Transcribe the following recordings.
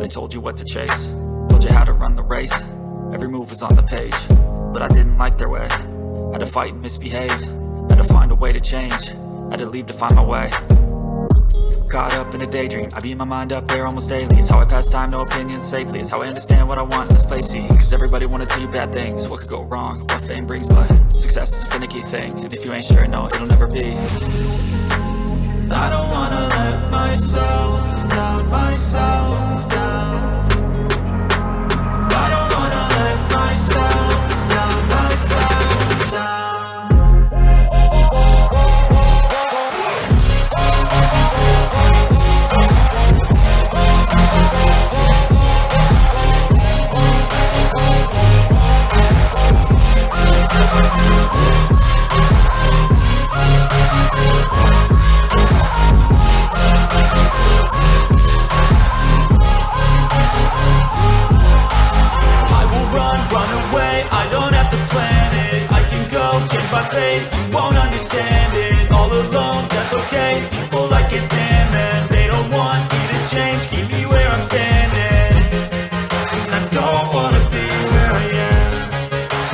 I told you what to chase, told you how to run the race. Every move was on the page, but I didn't like their way. Had to fight and misbehave, had to find a way to change, had to leave to find my way. Caught up in a daydream, I beat my mind up there almost daily. It's how I pass time, no opinions safely. It's how I understand what I want in this place, see. Cause everybody wanna tell you bad things, what could go wrong, what fame brings. But success is a finicky thing, and if you ain't sure, no, it'll never be. I don't wanna let myself down, myself down. I don't wanna let myself down, myself down. My fate, you won't understand it. All alone, that's okay. People I can't stand them. They don't want me to change, keep me where I'm standing. And I don't wanna be where I am,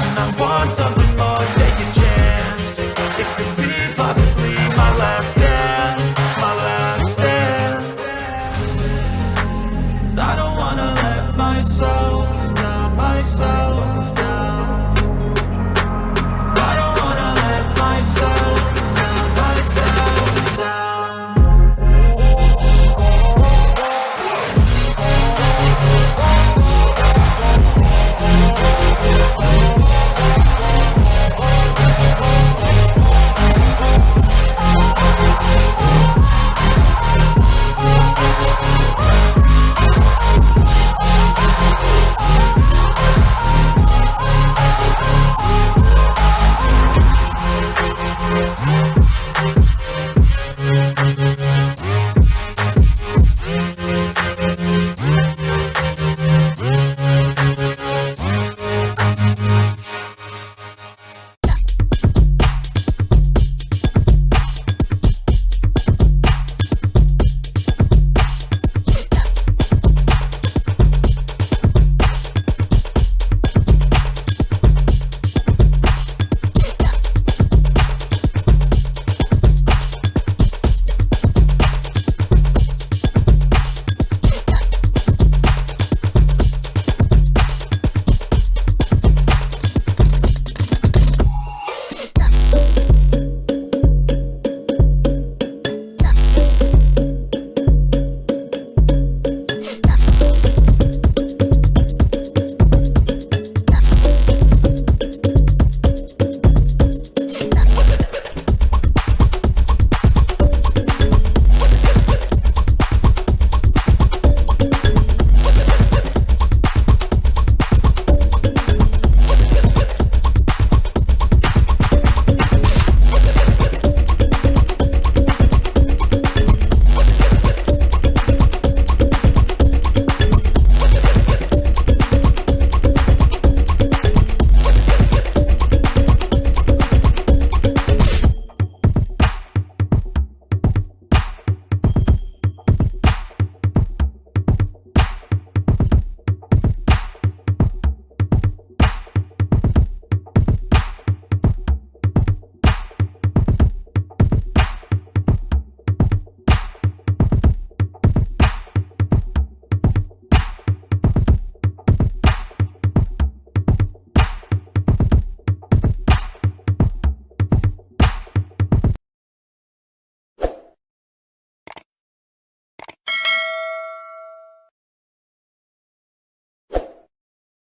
and I want something more, take a chance. It could be possibly my last dance, my last dance. I don't wanna let myself down, myself down.